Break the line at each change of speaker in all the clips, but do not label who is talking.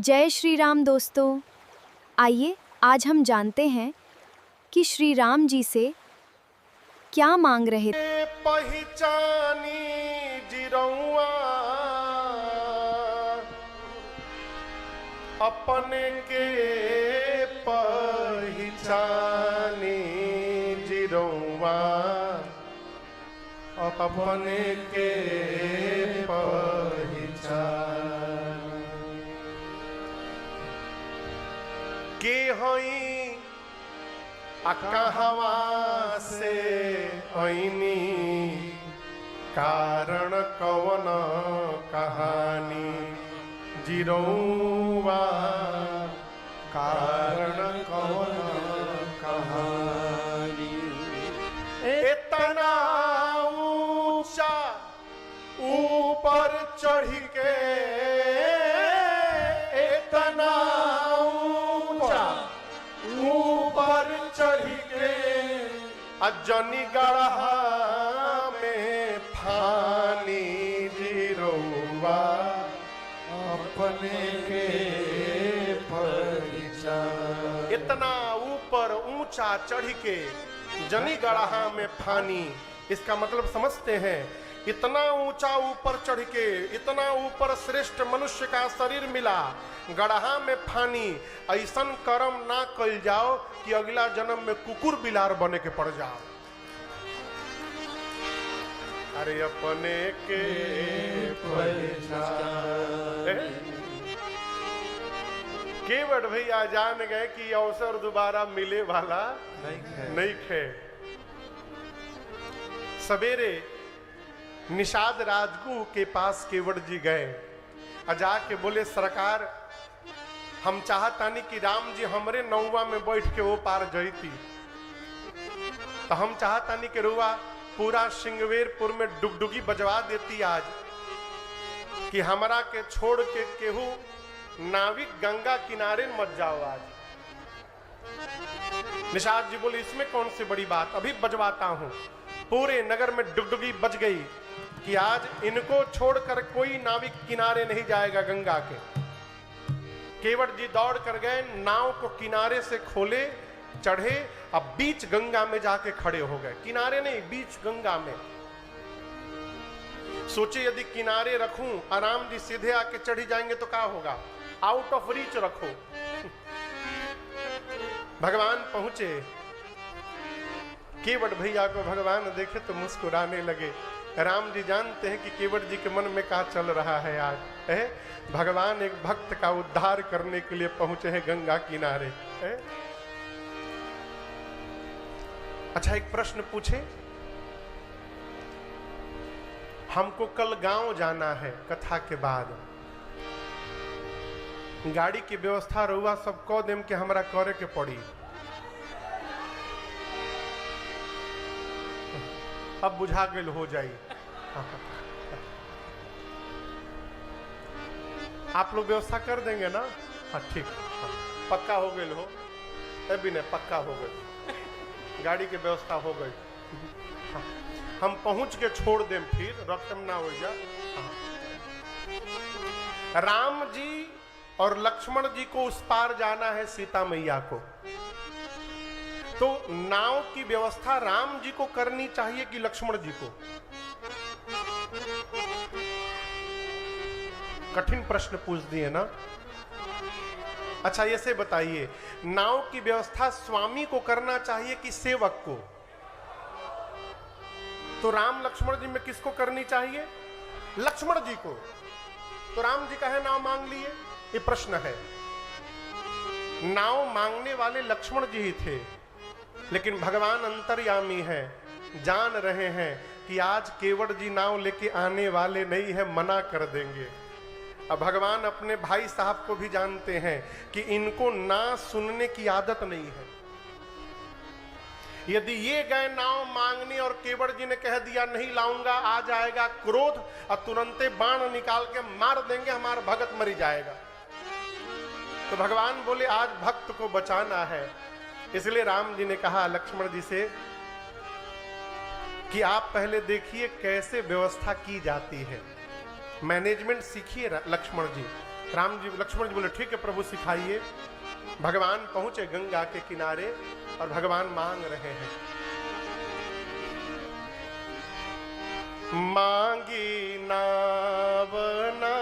जय श्री राम दोस्तों। आइए आज हम जानते हैं कि श्री राम जी से क्या मांग रहे थे।
पहचानी जिरौआ अपने के पहचानी जिरौआ अपने के पहचान के हई कहवा से ऐनी कारण कवन कहानी जिरौआ कारण कवन कहानी इतना ऊंचा ऊपर चढ़ के इतना ऊंचा ऊपर चढ़ के अजनी गढ़ा में फानी जिरौआ अपने के परिचय। इतना ऊपर ऊंचा चढ़ के जनी गढ़ा में फानी, इसका मतलब समझते हैं इतना ऊंचा ऊपर चढ़ के इतना ऊपर श्रेष्ठ मनुष्य का शरीर मिला, गढ़ा में फानी, ऐसन कर्म ना कल जाओ कि अगला जन्म में कुकुर बिलार बने के पड़ जाओ। अरे अपने के केवट भैया जान गए कि अवसर दोबारा मिले वाला नहीं खे। सवेरे निषाद राजगु के पास केवट जी गए, अजा के बोले सरकार हम चाहतानी कि राम जी हमरे नौवा में बैठ के वो पार जईती, तो हम चाहतानी कि रुआ पूरा सिंगवेरपुर में डुगडुगी बजवा देती आज कि हमरा के छोड़ के केहू नाविक गंगा किनारे मत जाओ आज। निषाद जी बोले इसमें कौन सी बड़ी बात, अभी बजवाता हूं। पूरे नगर में डुगडुगी बज गई कि आज इनको छोड़कर कोई नाविक किनारे नहीं जाएगा गंगा के। केवट जी दौड़ कर गए, नाव को किनारे से खोले, चढ़े, अब बीच गंगा में जाके खड़े हो गए। किनारे नहीं, बीच गंगा में। सोचे यदि किनारे रखूं, आराम जी सीधे आके चढ़ी जाएंगे तो क्या होगा, आउट ऑफ रीच रखो। भगवान पहुंचे, केवट भैया को भगवान देखे तो मुस्कुराने लगे। राम जी जानते हैं कि केवट जी के मन में क्या चल रहा है आज है? भगवान एक भक्त का उद्धार करने के लिए पहुंचे हैं गंगा किनारे है? अच्छा एक प्रश्न पूछे, हमको कल गांव जाना है, कथा के बाद गाड़ी की व्यवस्था रहुआ सब कह देम के हमरा करे के पड़ी। अब बुझा गल हो जाई। आप लोग व्यवस्था कर देंगे ना? हाँ ठीक, पक्का हो गए हो, अभी नहीं पक्का हो गए, गाड़ी की व्यवस्था हो गई। हाँ, हम पहुंच के छोड़ दें, फिर रकम ना हो जा। हाँ। राम जी और लक्ष्मण जी को उस पार जाना है सीता मैया को, तो नाव की व्यवस्था राम जी को करनी चाहिए कि लक्ष्मण जी को? कठिन प्रश्न पूछ दिए ना। अच्छा ये से बताइए, नाव की व्यवस्था स्वामी को करना चाहिए कि सेवक को? तो राम लक्ष्मण जी में किसको करनी चाहिए? लक्ष्मण जी को। तो राम जी कहे नाव मांग लिए, ये प्रश्न है। नाव मांगने वाले लक्ष्मण जी ही थे, लेकिन भगवान अंतर्यामी है, जान रहे हैं कि आज केवट जी नाव लेके आने वाले नहीं है, मना कर देंगे। अब भगवान अपने भाई साहब को भी जानते हैं कि इनको ना सुनने की आदत नहीं है। यदि ये गए नाव मांगने और केवट जी ने कह दिया नहीं लाऊंगा, आ जाएगा क्रोध और तुरंते बाण निकाल के मार देंगे, हमारा भगत मरी जाएगा। तो भगवान बोले आज भक्त को बचाना है, इसलिए राम जी ने कहा लक्ष्मण जी से कि आप पहले देखिए कैसे व्यवस्था की जाती है, मैनेजमेंट सीखिए लक्ष्मण जी। राम जी लक्ष्मण जी बोले ठीक है प्रभु सिखाइए। भगवान पहुंचे गंगा के किनारे और भगवान मांग रहे हैं। मांगी नावना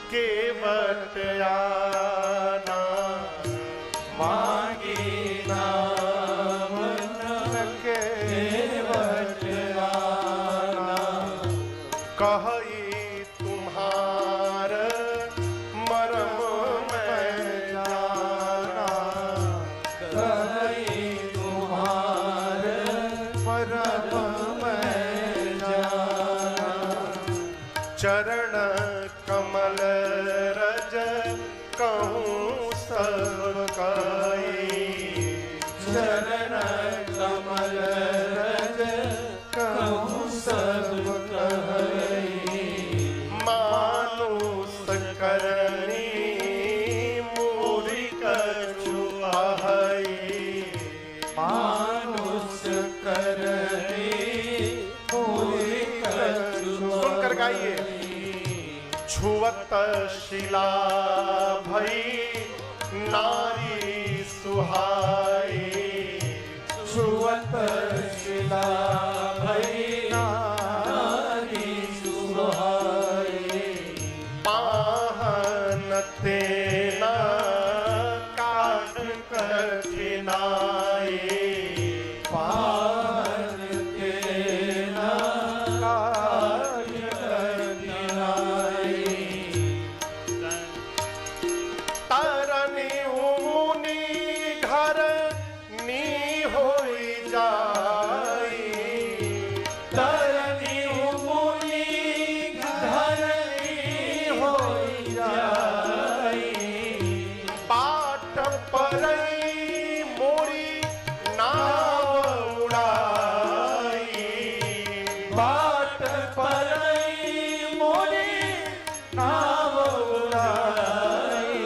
केवट आना,
मांगी नावना केवट आना,
कही तुम्हार मरम मैं जाना,
कहीं तुम्हार
मरम मैं जाना। चरण कमल रज कहूँ सब कही,
चरण कमल रज कहूँ सब कही,
मानुष करनी मूरी कछु आहई,
मानुष करनी पूरी कछु
सुनकर गाइए। छुअत शिला भई नारी सुहाई,
छुअत शिला भई नारी सुहाई,
पाहन तेना काट कठिनाई,
पान तेना काट कठिनाई,
तरनी मुनि घर नी होई जाई,
तरनी मुनि धरनी होई जाई,
पाट परई मोरी नाव उड़ाई,
बाट परई मोरी नाव उड़ाई,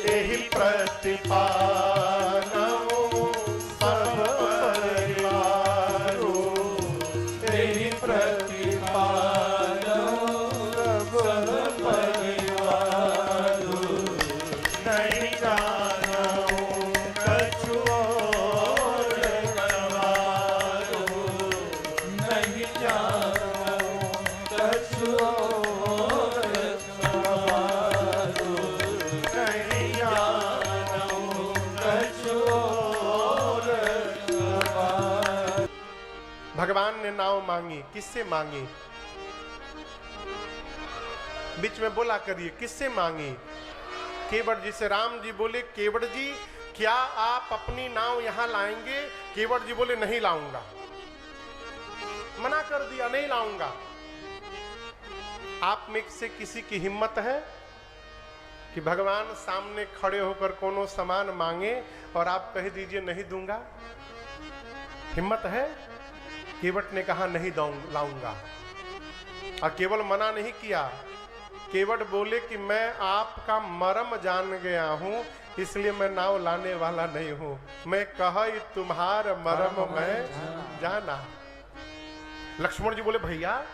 एहि प्रतिपानौ सब परिवारो,
तेहि प्रतिपादो सब परिवारो,
नहीं जानौ कछु और गवारो,
नहीं जानो कछु और गवारो,
नहीं जानौ
कछु और गवारो।
भगवान ने नाव मांगी, किससे मांगी? बीच में बोला करिए किससे मांगी? केवट जी से। राम जी बोले केवट जी क्या आप अपनी नाव यहां लाएंगे? केवट जी बोले नहीं लाऊंगा, मना कर दिया, नहीं लाऊंगा। आप में से किसी की हिम्मत है कि भगवान सामने खड़े होकर कोनो सामान मांगे और आप कह दीजिए नहीं दूंगा? हिम्मत है? केवट ने कहा नहीं लाऊंगा, और केवल मना नहीं किया। केवट बोले कि मैं आपका मरम जान गया हूं, इसलिए मैं नाव लाने वाला नहीं हूं। मैं कही तुम्हार मरम मैं जाना। लक्ष्मण जी बोले भैया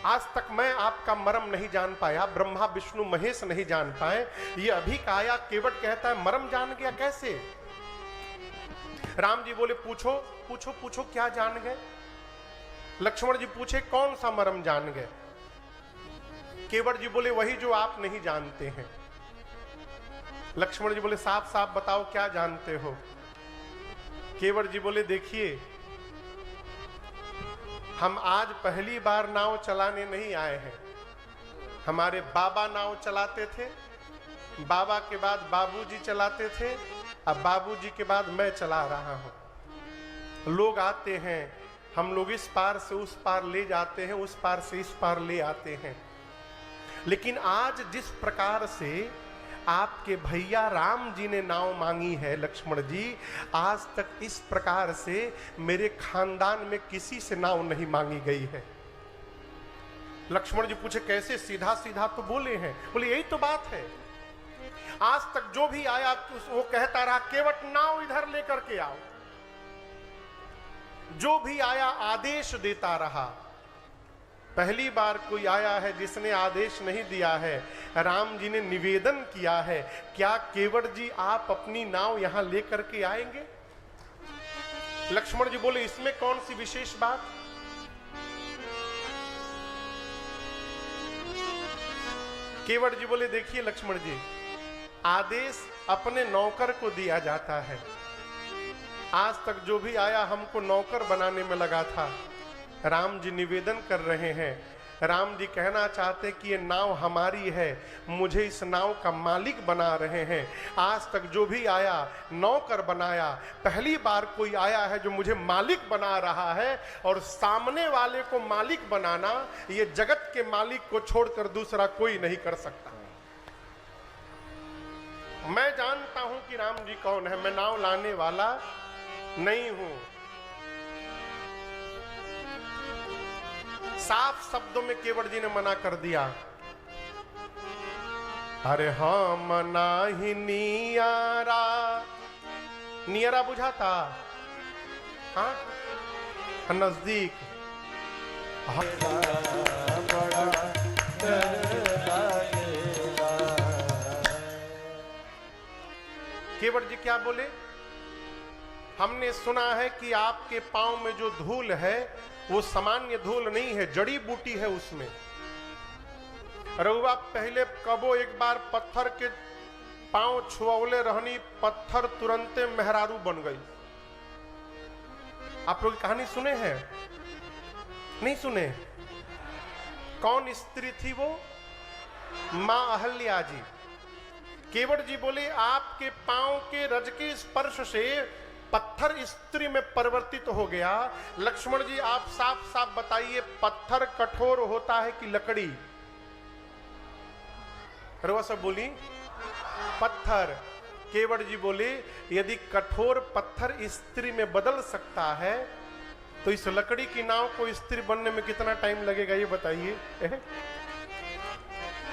आज तक मैं आपका मरम नहीं जान पाया, ब्रह्मा विष्णु महेश नहीं जान पाए, ये अभी काया केवट कहता है मरम जान गया कैसे? राम जी बोले पूछो पूछो पूछो क्या जान गए? लक्ष्मण जी पूछे कौन सा मरम जान गए? केवट जी बोले वही जो आप नहीं जानते हैं। लक्ष्मण जी बोले साफ साफ बताओ क्या जानते हो? केवट जी बोले देखिए हम आज पहली बार नाव चलाने नहीं आए हैं, हमारे बाबा नाव चलाते थे, बाबा के बाद बाबूजी चलाते थे, अब बाबूजी के बाद मैं चला रहा हूं। लोग आते हैं, हम लोग इस पार से उस पार ले जाते हैं, उस पार से इस पार ले आते हैं, लेकिन आज जिस प्रकार से आपके भैया राम जी ने नाव मांगी है लक्ष्मण जी, आज तक इस प्रकार से मेरे खानदान में किसी से नाव नहीं मांगी गई है। लक्ष्मण जी पूछे कैसे? सीधा सीधा तो बोले हैं। बोले यही तो बात है, आज तक जो भी आया वो कहता रहा केवट नाव इधर लेकर के आओ, जो भी आया आदेश देता रहा। पहली बार कोई आया है जिसने आदेश नहीं दिया है। राम जी ने निवेदन किया है, क्या केवट जी आप अपनी नाव यहां लेकर के आएंगे? लक्ष्मण जी बोले इसमें कौन सी विशेष बात? केवट जी बोले देखिए लक्ष्मण जी, आदेश अपने नौकर को दिया जाता है। आज तक जो भी आया हमको नौकर बनाने में लगा था। राम जी निवेदन कर रहे हैं, राम जी कहना चाहते कि ये नाव हमारी है, मुझे इस नाव का मालिक बना रहे हैं। आज तक जो भी आया नौकर बनाया, पहली बार कोई आया है जो मुझे मालिक बना रहा है। और सामने वाले को मालिक बनाना, ये जगत के मालिक को छोड़कर दूसरा कोई नहीं कर सकता। मैं जानता हूं कि राम जी कौन है, मैं नाव लाने वाला नहीं हूं। साफ शब्दों में केवट जी ने मना कर दिया। अरे हाँ मना ही नियारा, नियारा बुझाता, हाँ नजदीक।
बड़ा डर लागेगा।
केवट जी क्या बोले? हमने सुना है कि आपके पांव में जो धूल है वो सामान्य धूल नहीं है, जड़ी बूटी है उसमें। रउआ पहले कबो एक बार पत्थर के पांव छुअले रहनी, पत्थर तुरंते मेहरारू बन गई। आप लोग कहानी सुने हैं? नहीं सुने? कौन स्त्री थी वो? मां अहल्या जी। केवट जी बोले आपके पांव के रज के स्पर्श से पत्थर स्त्री में परिवर्तित हो गया। लक्ष्मण जी आप साफ साफ बताइए, पत्थर कठोर होता है कि लकड़ी? रवा सब बोली पत्थर। केवट जी बोले यदि कठोर पत्थर स्त्री में बदल सकता है तो इस लकड़ी की नाव को स्त्री बनने में कितना टाइम लगेगा ये बताइए।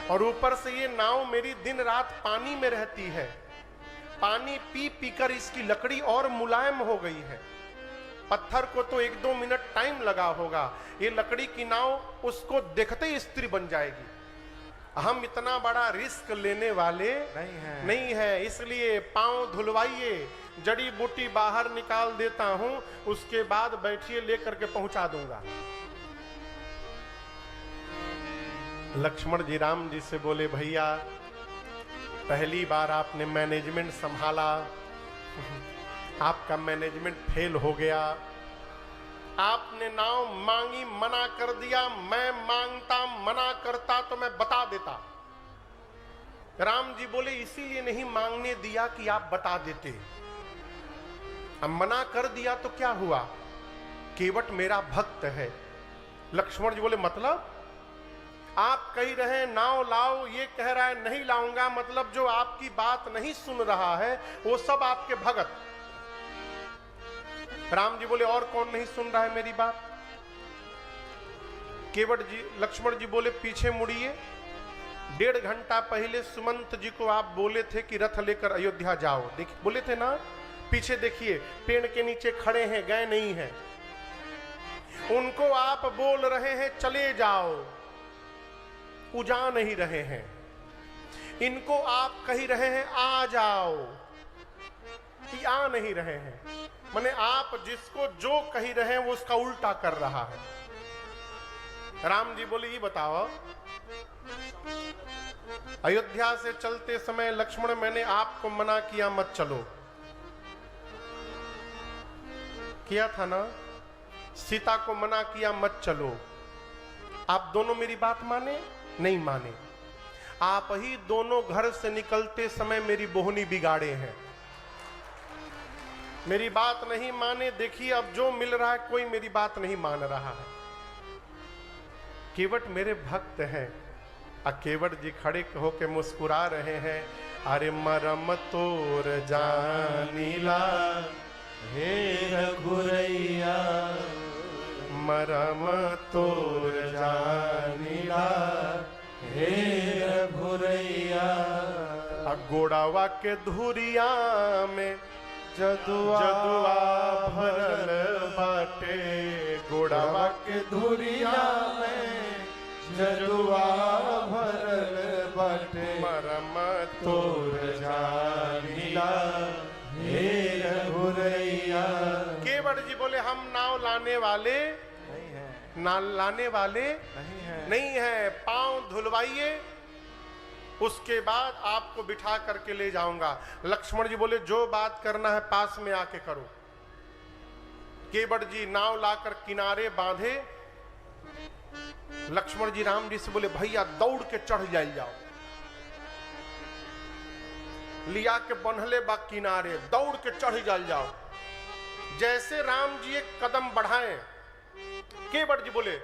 और ऊपर से ये नाव मेरी दिन रात पानी में रहती है, पानी पी पीकर इसकी लकड़ी और मुलायम हो गई है। पत्थर को तो 1-2 मिनट टाइम लगा होगा, ये लकड़ी की नाव उसको देखते ही स्त्री बन जाएगी। हम इतना बड़ा रिस्क लेने वाले नहीं है, इसलिए पांव धुलवाइए, जड़ी बूटी बाहर निकाल देता हूं, उसके बाद बैठिए लेकर के पहुंचा दूंगा। लक्ष्मण जी राम जी से बोले भैया पहली बार आपने मैनेजमेंट संभाला, आपका मैनेजमेंट फेल हो गया। आपने नाव मांगी, मना कर दिया। मैं मांगता मना करता तो मैं बता देता। राम जी बोले इसीलिए नहीं मांगने दिया कि आप बता देते। अब मना कर दिया तो क्या हुआ? केवट मेरा भक्त है। लक्ष्मण जी बोले मतलब? आप कह रहे हैं नाव लाओ, ये कह रहा है नहीं लाऊंगा, मतलब जो आपकी बात नहीं सुन रहा है वो सब आपके भगत। राम जी बोले और कौन नहीं सुन रहा है मेरी बात? केवट जी लक्ष्मण जी बोले पीछे मुड़िए। 1.5 घंटा पहले सुमंत जी को आप बोले थे कि रथ लेकर अयोध्या जाओ, देखिए बोले थे ना। पीछे देखिए पेड़ के नीचे खड़े हैं, गए नहीं हैं। उनको आप बोल रहे हैं चले जाओ, वो जा नहीं रहे हैं। इनको आप कह रहे हैं आ जाओ, कि आ नहीं रहे हैं। माने आप जिसको जो कह रहे हैं वो उसका उल्टा कर रहा है। राम जी बोले ये बताओ, अयोध्या से चलते समय लक्ष्मण मैंने आपको मना किया मत चलो, किया था ना? सीता को मना किया मत चलो, आप दोनों मेरी बात माने? नहीं माने। आप ही दोनों घर से निकलते समय मेरी बोहनी बिगाड़े हैं, मेरी बात नहीं माने। देखिए अब जो मिल रहा है कोई मेरी बात नहीं मान रहा है। केवट मेरे भक्त हैं। केवट जी खड़े होके मुस्कुरा रहे हैं। अरे मरम तोर जानीला
हे रघुरैया,
मरम तोर जानीला
हे रघुरैया।
गोड़ावा के धुरिया में
जदुआ
भरल बाटे, गोड़ावा
के धुरिया में जदुआ भरल बटे
मरम
तोर जानिला हे रघुरैया।
केवट जी बोले हम नाव लाने वाले
नहीं है,
ना लाने वाले
नहीं है,
नहीं है, पांव धुलवाइए, उसके बाद आपको बिठा करके ले जाऊंगा। लक्ष्मण जी बोले जो बात करना है पास में आके करो। केवट जी नाव लाकर किनारे बांधे। लक्ष्मण जी राम जी से बोले भैया दौड़ के चढ़ जाओ। लिया के बंधले बा किनारे, दौड़ के चढ़ जाओ। जैसे राम जी एक कदम बढ़ाए, केवट जी बोले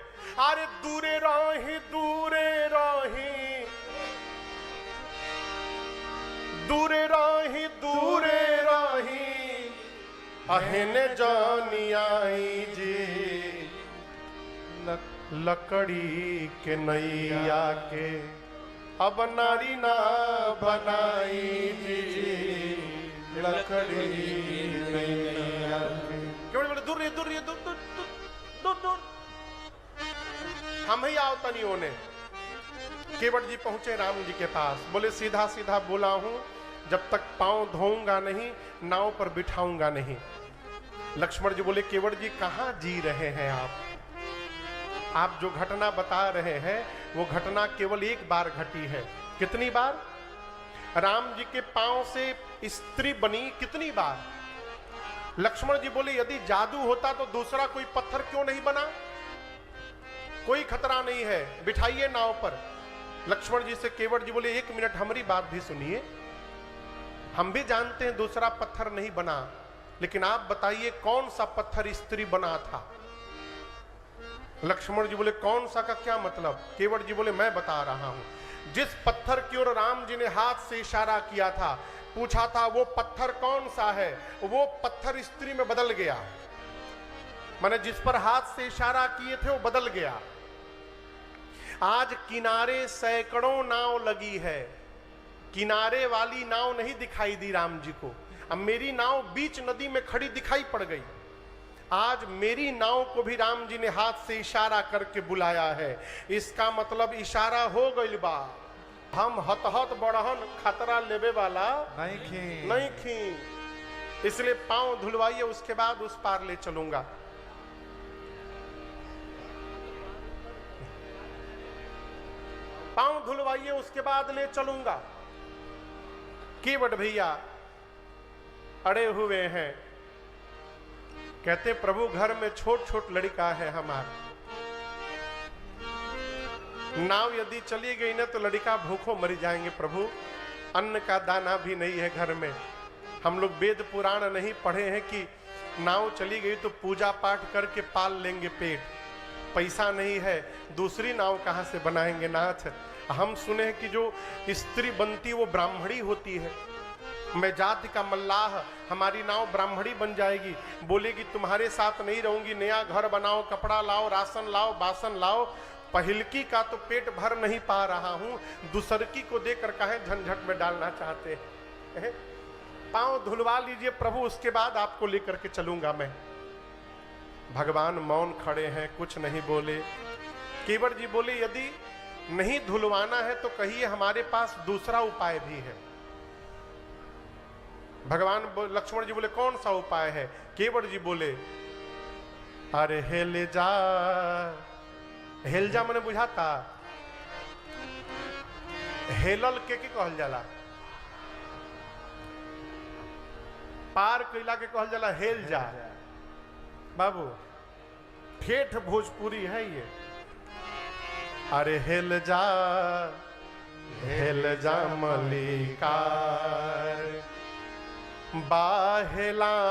अरे दूरे रही दूरे रही, दूरे रही दूरे रही, अहने जानी आई जी लकड़ी के नैया के अब नारी ना बनाई जी लकड़ी नैया के। क्यों बोले दूर दूर दूर दूर दूर दूर, हम ही आओ तनी होने। केवट जी पहुंचे राम जी के पास, बोले सीधा सीधा बोला हूं जब तक पांव धोऊंगा नहीं नाव पर बिठाऊंगा नहीं। लक्ष्मण जी बोले केवट जी कहां जी रहे हैं आप जो घटना बता रहे हैं वो घटना केवल एक बार घटी है। कितनी बार? राम जी के पांव से स्त्री बनी कितनी बार? लक्ष्मण जी बोले यदि जादू होता तो दूसरा कोई पत्थर क्यों नहीं बना? कोई खतरा नहीं है, बिठाइए नाव पर। लक्ष्मण जी से केवट जी बोले एक मिनट हमारी बात भी सुनिए, हम भी जानते हैं दूसरा पत्थर नहीं बना, लेकिन आप बताइए कौन सा पत्थर स्त्री बना था? लक्ष्मण जी बोले कौन सा का क्या मतलब? केवट जी बोले मैं बता रहा हूं। जिस पत्थर की ओर राम जी ने हाथ से इशारा किया था, पूछा था वो पत्थर कौन सा है, वो पत्थर स्त्री में बदल गया। मैंने जिस पर हाथ से इशारा किए थे वो बदल गया। आज किनारे सैकड़ों नाव लगी है, किनारे वाली नाव नहीं दिखाई दी राम जी को। अब मेरी नाव बीच नदी में खड़ी दिखाई पड़ गई। आज मेरी नाव को भी राम जी ने हाथ से इशारा करके बुलाया है। इसका मतलब इशारा हो गई बा। हम हतहत बड़हन खतरा लेवे वाला नहीं खी। इसलिए पांव धुलवाइए, उसके बाद उस पार ले चलूंगा। पांव धुलवाइए उसके बाद ले चलूंगा। केवट भैया अड़े हुए हैं, कहते प्रभु घर में छोट छोट लड़का है हमारा, नाव यदि चली गई ना तो लड़का भूखों मर जाएंगे प्रभु, अन्न का दाना भी नहीं है घर में। हम लोग वेद पुराण नहीं पढ़े हैं कि नाव चली गई तो पूजा पाठ करके पाल लेंगे पेट, पैसा नहीं है दूसरी नाव कहां से बनाएंगे नाथ। हम सुने हैं कि जो स्त्री बनती वो ब्राह्मणी होती है। मैं जाति का मल्लाह, हमारी नाव ब्राह्मणी बन जाएगी, बोलेगी तुम्हारे साथ नहीं रहूंगी, नया घर बनाओ, कपड़ा लाओ, राशन लाओ, बासन लाओ। पहिलकी का तो पेट भर नहीं पा रहा हूं, दूसरकी को देकर काहे झंझट में डालना चाहते हैं। पांव धुलवा लीजिए प्रभु, उसके बाद आपको लेकर के चलूंगा मैं। भगवान मौन खड़े हैं, कुछ नहीं बोले। केवट जी बोले यदि नहीं धुलवाना है तो कहिए, हमारे पास दूसरा उपाय भी है। भगवान लक्ष्मण जी बोले कौन सा उपाय है? केवट जी बोले अरे हेल जा, हेल जा मैंने बुझाता, हेलल के कहल जाला, पार कैला के कहल जाला हेल जा। बाबू ठेठ भोजपुरी है ये। अरे हेल जा मलिकार, बाहेलान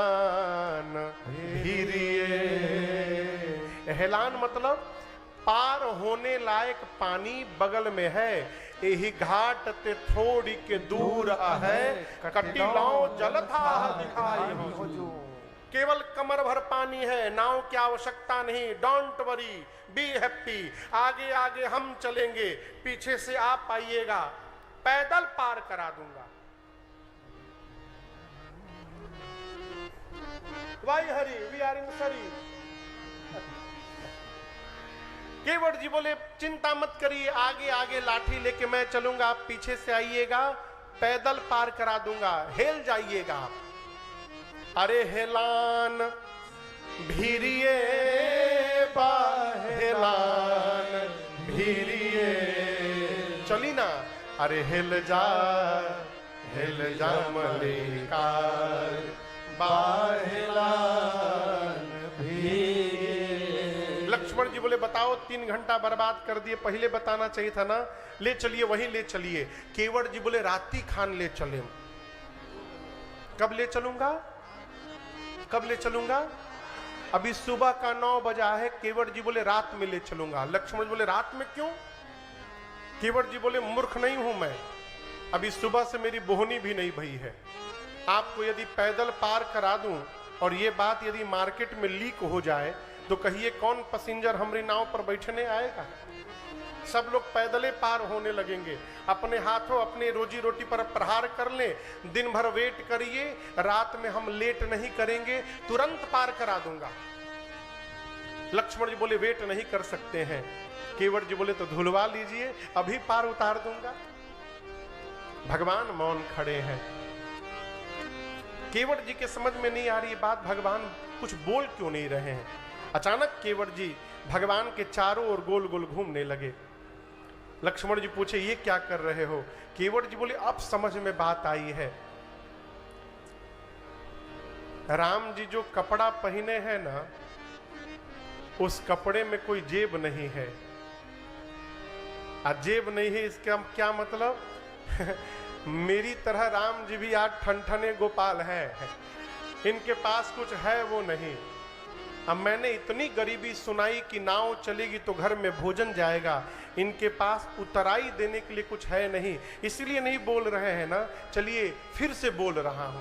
भीरिए। हेलान मतलब पार होने लायक पानी बगल में है, यही घाट ते थोड़ी के दूर है, कटिलो जलथा दिखाई हो। केवल कमर भर पानी है, नाव की आवश्यकता नहीं। Don't worry, be happy. आगे आगे हम चलेंगे, पीछे से आप आइएगा, पैदल पार करा दूंगा। Why hurry, we are in sorry. Kevat जी बोले चिंता मत करिए, आगे आगे लाठी लेके मैं चलूंगा, आप पीछे से आइएगा, पैदल पार करा दूंगा, हेल जाइएगा आप। अरे हेलान भीरिए हेलान भीरिए, चली ना। अरे हिल जा मलिकार
बाहेलान भी।
लक्ष्मण जी बोले बताओ 3 घंटा बर्बाद कर दिए, पहले बताना चाहिए था ना। ले चलिए, वहीं ले चलिए। केवट जी बोले राती खान ले चले। कब ले चलूंगा, कब ले चलूंगा? अभी सुबह का 9 बजा है। केवट जी बोले रात में ले चलूंगा। लक्ष्मण जी बोले रात में क्यों? केवट जी बोले मूर्ख नहीं हूं मैं, अभी सुबह से मेरी बोहनी भी नहीं भई है। आपको यदि पैदल पार करा दूं और ये बात यदि मार्केट में लीक हो जाए तो कहिए कौन पैसेंजर हमारी नाव पर बैठने आएगा? सब लोग पैदले पार होने लगेंगे। अपने हाथों अपने रोजी रोटी पर प्रहार कर लें, दिन भर वेट करिए, रात में हम लेट नहीं करेंगे, तुरंत पार करा दूंगा। लक्ष्मण जी बोले वेट नहीं कर सकते हैं। केवट जी बोले तो धुलवा लीजिए, अभी पार उतार दूंगा। भगवान मौन खड़े हैं। केवट जी के समझ में नहीं आ रही बात, भगवान कुछ बोल क्यों नहीं रहे हैं। अचानक केवट जी भगवान के चारों ओर गोल गोल घूमने लगे। लक्ष्मण जी पूछे ये क्या कर रहे हो? केवट जी बोले अब समझ में बात आई है। राम जी जो कपड़ा पहने हैं ना, उस कपड़े में कोई जेब नहीं है। जेब नहीं है इसका क्या मतलब? मेरी तरह राम जी भी आज ठनठने गोपाल है, इनके पास कुछ है वो नहीं। अब मैंने इतनी गरीबी सुनाई कि नाव चलेगी तो घर में भोजन जाएगा, इनके पास उतराई देने के लिए कुछ है नहीं, इसलिए नहीं बोल रहे हैं ना। चलिए फिर से बोल रहा हूं।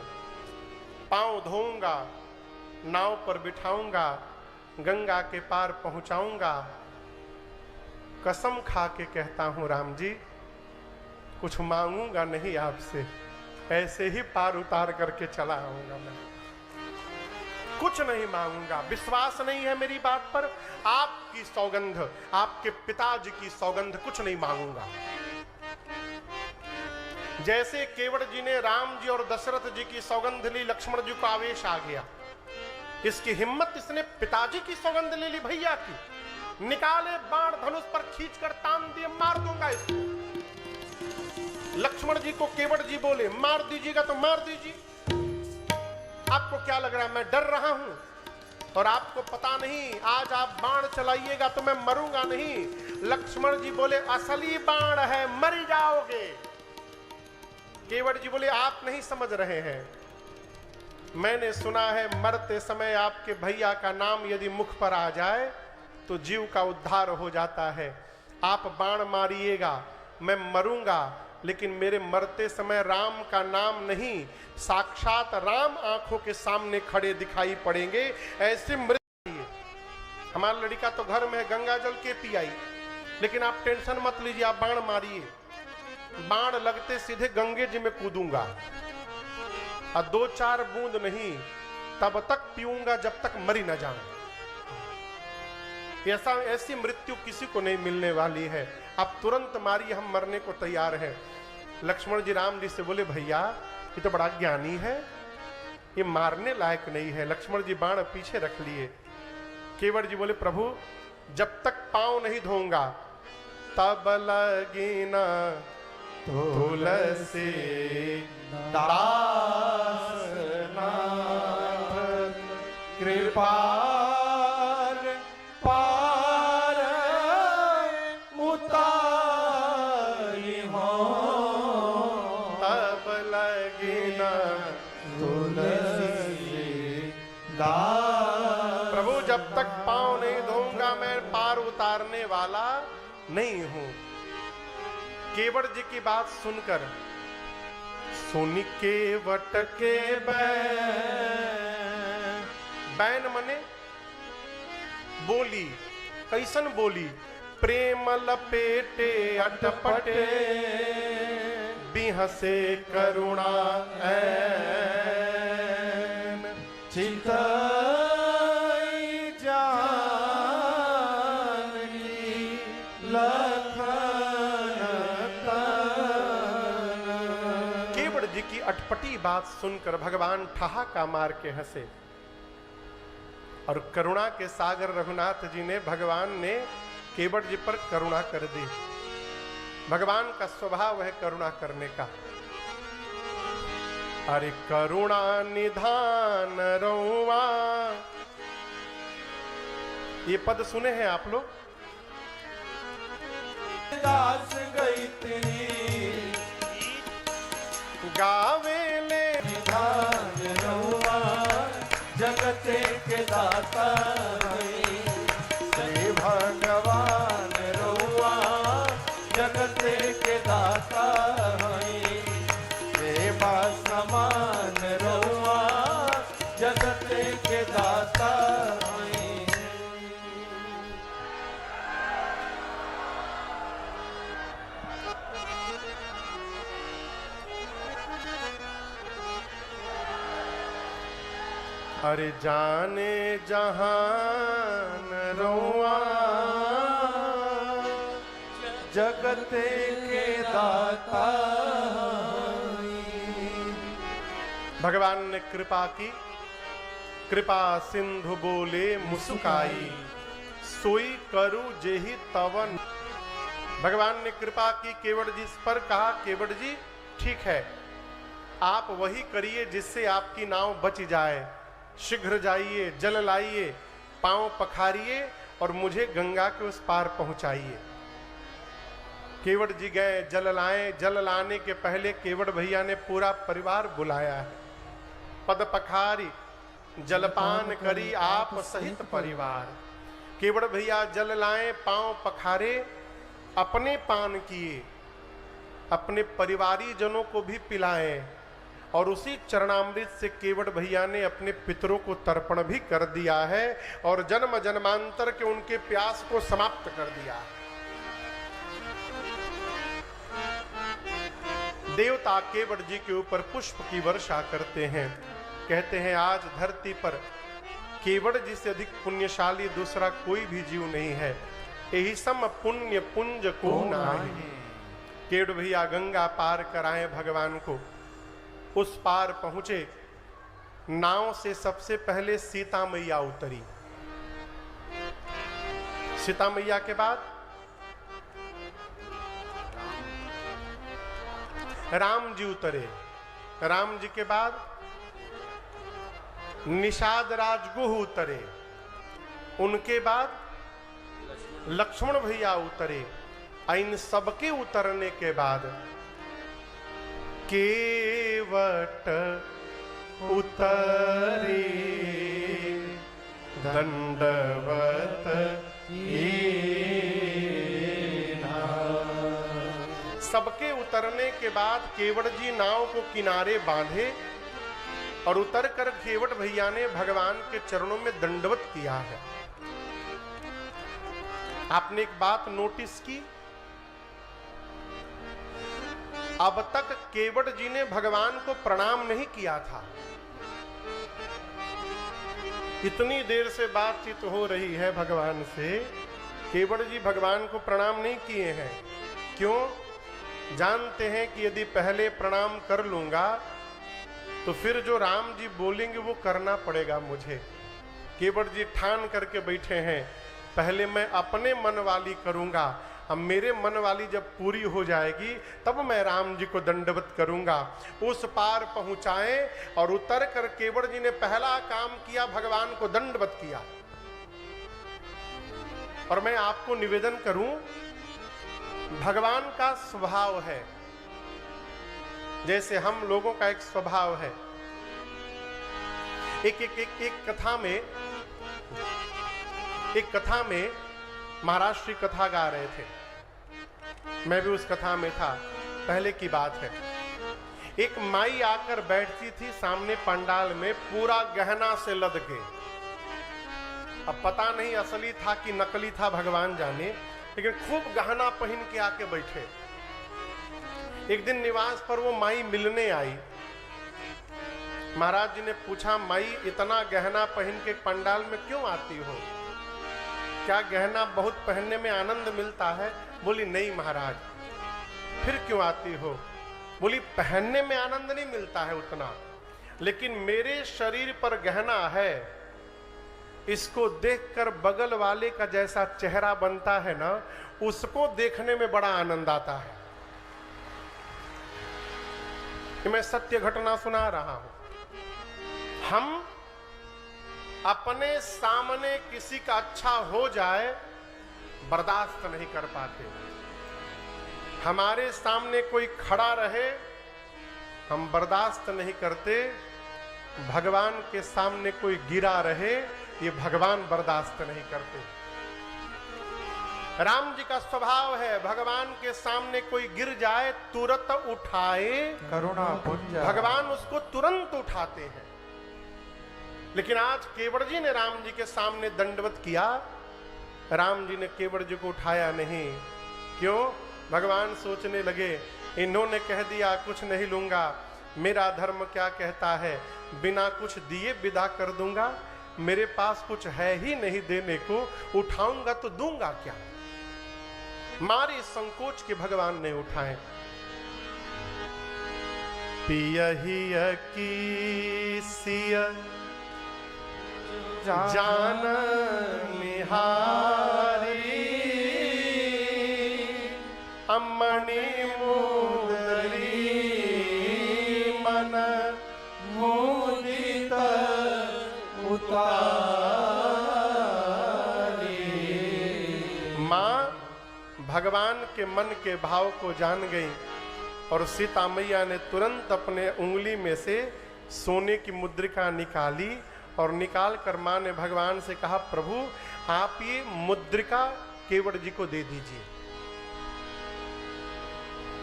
पांव धोऊंगा, नाव पर बिठाऊंगा, गंगा के पार पहुंचाऊंगा। कसम खा के कहता हूं राम जी, कुछ मांगूंगा नहीं आपसे, ऐसे ही पार उतार करके चला आऊंगा। मैं कुछ नहीं मांगूंगा। विश्वास नहीं है मेरी बात पर? आपकी सौगंध, आपके पिताजी की सौगंध, कुछ नहीं मांगूंगा। जैसे केवट जी ने राम जी और दशरथ जी की सौगंध ली, लक्ष्मण जी को आवेश आ गया। इसकी हिम्मत, इसने पिताजी की सौगंध ले ली भैया की। निकाले बाण, धनुष पर खींचकर तान दिए, मार दूंगा इसको। लक्ष्मण जी को केवट जी बोले मार दीजिएगा तो मार दीजिए। आपको क्या लग रहा है मैं डर रहा हूं? और आपको पता नहीं आज आप बाण चलाइएगा तो मैं मरूंगा नहीं। लक्ष्मण जी बोले असली बाण है, मर जाओगे। केवट जी बोले आप नहीं समझ रहे हैं, मैंने सुना है मरते समय आपके भैया का नाम यदि मुख पर आ जाए तो जीव का उद्धार हो जाता है। आप बाण मारिएगा, मैं मरूंगा, लेकिन मेरे मरते समय राम का नाम नहीं, साक्षात राम आंखों के सामने खड़े दिखाई पड़ेंगे। ऐसे मृत्यु। हमारा लड़का तो घर में है, गंगा जल के पी आई, लेकिन आप टेंशन मत लीजिए, आप बाण मारिए। बाण लगते सीधे गंगे जी में कूदूंगा और 2-4 बूंद नहीं, तब तक पीऊंगा जब तक मरी ना जाऊं। ऐसी मृत्यु किसी को नहीं मिलने वाली है। आप तुरंत मारिए, हम मरने को तैयार हैं। लक्ष्मण जी राम जी से बोले भैया ये तो बड़ा ज्ञानी है, ये मारने लायक नहीं है। लक्ष्मण जी बाण पीछे रख लिए। केवट जी बोले प्रभु जब तक पांव नहीं धोऊंगा तब लगी ना तुलसी दास नाथ
कृपाल पार उतारी हो,
तब लगी ना
तुलसी दास।
प्रभु जब तक पांव नहीं धोऊंगा मैं पार उतारने वाला नहीं हूं। केवट जी की बात सुनकर सुन केवट के बैन मने बोली, कैसन बोली? प्रेम लपेटे अटपटे बिहसे करुणा ऐन
चिताई जानकी ला
जी की अटपटी बात सुनकर भगवान ठहाका मार के हंसे और करुणा के सागर रघुनाथ जी ने भगवान ने केवट जी पर करुणा कर दी। भगवान का स्वभाव है करुणा करने का। अरे करुणा निधान रउआ, ये पद सुने हैं आप लोग?
दास गई तेरी
गावे ले
निधान रहुआ, जगते के दाता हई। श्री भगवान रहुआ जगते के दाता हई। सेवा समान रहुआ जगते के दाता हई।
अरे जाने जहान रउआ,
जगते के दाता
भगवान ने कृपा की। कृपा सिंधु बोले मुस्काई, सोई करू जेहि तवन। भगवान ने कृपा की केवट जी पर, कहा केवट जी ठीक है, आप वही करिए जिससे आपकी नाव बच जाए। शीघ्र जाइए, जल लाइए, पांव पखारिए और मुझे गंगा के उस पार पहुंचाइए। केवट जी गए, जल लाए। जल लाने के पहले केवट भैया ने पूरा परिवार बुलाया है। पद पखारी जलपान करी आप सहित परिवार। केवट भैया जल लाए, पांव पखारे, अपने पान किए, अपने परिवारी जनों को भी पिलाए और उसी चरणामृत से केवट भैया ने अपने पितरों को तर्पण भी कर दिया है और जन्म जन्मांतर के उनके प्यास को समाप्त कर दिया है। देवता केवट जी के ऊपर पुष्प की वर्षा करते हैं। कहते हैं आज धरती पर केवट जी से अधिक पुण्यशाली दूसरा कोई भी जीव नहीं है। यही सम पुण्य पुंज को नाही। केवट भैया गंगा पार कराए भगवान को। उस पार पहुंचे, नाव से सबसे पहले सीता मैया उतरी। सीता मैया के बाद राम जी उतरे। राम जी के बाद निषाद राजगुह उतरे। उनके बाद लक्ष्मण भैया उतरे। इन सबके उतरने के बाद केवट उतरे दंडवत सबके उतरने के बाद केवट जी नाव को किनारे बांधे और उतरकर केवट भैया ने भगवान के चरणों में दंडवत किया है। आपने एक बात नोटिस की, अब तक केवट जी ने भगवान को प्रणाम नहीं किया था। इतनी देर से बातचीत हो रही है भगवान से, केवट जी भगवान को प्रणाम नहीं किए हैं। क्यों? जानते हैं कि यदि पहले प्रणाम कर लूंगा तो फिर जो राम जी बोलेंगे वो करना पड़ेगा मुझे। केवट जी ठान करके बैठे हैं, पहले मैं अपने मन वाली करूंगा, अब मेरे मन वाली जब पूरी हो जाएगी तब मैं राम जी को दंडवत करूंगा। उस पार पहुंचाए और उतर कर केवट जी ने पहला काम किया, भगवान को दंडवत किया। और मैं आपको निवेदन करूं, भगवान का स्वभाव है जैसे हम लोगों का एक स्वभाव है। एक कथा में महाराज श्री कथा गा रहे थे, मैं भी उस कथा में था, पहले की बात है। एक माई आकर बैठती थी सामने पंडाल में, पूरा गहना से लद के। अब पता नहीं असली था कि नकली था, भगवान जाने, लेकिन खूब गहना पहन के आके बैठे। एक दिन निवास पर वो माई मिलने आई। महाराज जी ने पूछा, माई इतना गहना पहन के पंडाल में क्यों आती हो? क्या गहना बहुत पहनने में आनंद मिलता है? बोली नहीं महाराज। फिर क्यों आती हो? बोली पहनने में आनंद नहीं मिलता है उतना, लेकिन मेरे शरीर पर गहना है, इसको देखकर बगल वाले का जैसा चेहरा बनता है ना, उसको देखने में बड़ा आनंद आता है। कि मैं सत्य घटना सुना रहा हूं। हम अपने सामने किसी का अच्छा हो जाए बर्दाश्त नहीं कर पाते, हमारे सामने कोई खड़ा रहे हम बर्दाश्त नहीं करते, भगवान के सामने कोई गिरा रहे ये भगवान बर्दाश्त नहीं करते। राम जी का स्वभाव है, भगवान के सामने कोई गिर जाए तुरंत उठाए
करुणा पुंज,
भगवान उसको तुरंत उठाते हैं। लेकिन आज केवड़ जी ने राम जी के सामने दंडवत किया, राम जी ने केवड़ जी को उठाया नहीं। क्यों? भगवान सोचने लगे इन्होंने कह दिया कुछ नहीं लूंगा, मेरा धर्म क्या कहता है बिना कुछ दिए विदा कर दूंगा, मेरे पास कुछ है ही नहीं देने को, उठाऊंगा तो दूंगा क्या। मारे संकोच के भगवान ने उठाए। पियहिया की सिया जान निहारी, अम्मणि मुदरी मन
मुदित उतारी।
मां भगवान के मन के भाव को जान गई और सीता मैया ने तुरंत अपने उंगली में से सोने की मुद्रिका निकाली और निकाल कर मां ने भगवान से कहा प्रभु आप ये मुद्रिका केवड़ जी को दे दीजिए।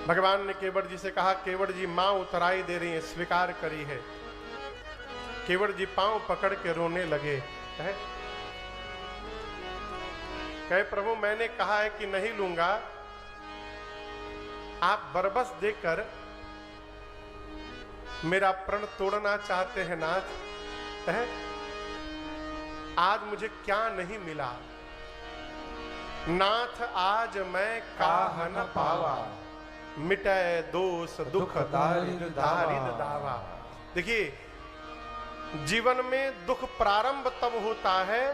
भगवान ने केवड़ जी से कहा केवड़ जी मां उतराई दे रही है, स्वीकार करी है। केवड़ जी पांव पकड़ के रोने लगे। कहे प्रभु मैंने कहा है कि नहीं लूंगा, आप बरबस देकर मेरा प्रण तोड़ना चाहते हैं नाथ। आज मुझे क्या नहीं मिला नाथ, आज मैं काह न पावा, मिटे दोष दुख दारिद्र दावा। देखिए जीवन में दुख प्रारंभ तब होता है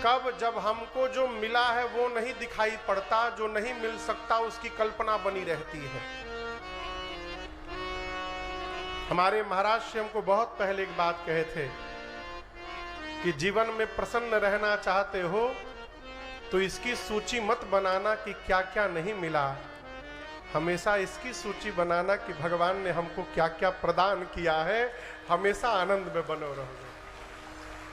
कब जब हमको जो मिला है वो नहीं दिखाई पड़ता, जो नहीं मिल सकता उसकी कल्पना बनी रहती है। हमारे महाराज श्री हमको बहुत पहले एक बात कहे थे कि जीवन में प्रसन्न रहना चाहते हो तो इसकी सूची मत बनाना कि क्या क्या नहीं मिला, हमेशा इसकी सूची बनाना कि भगवान ने हमको क्या क्या प्रदान किया है, हमेशा आनंद में बनो रहो।